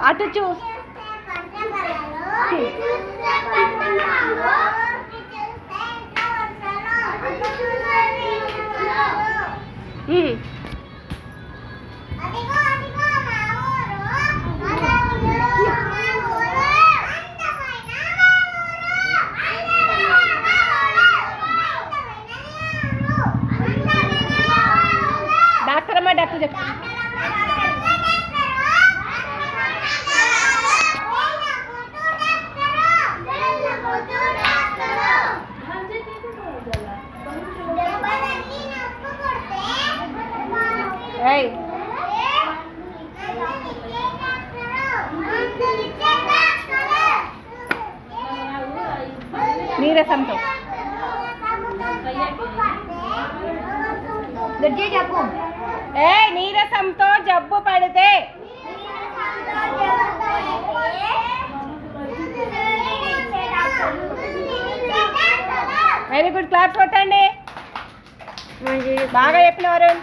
అటు చూ డాక్టర్ అమ్మా డాక్టర్ చెప్పు. నీరసంతో నీరసంతో జబ్బు పడితే వెరీ గుడ్, క్లాప్స్ కొట్టండి. బాగా చెప్పిన వరుణ్.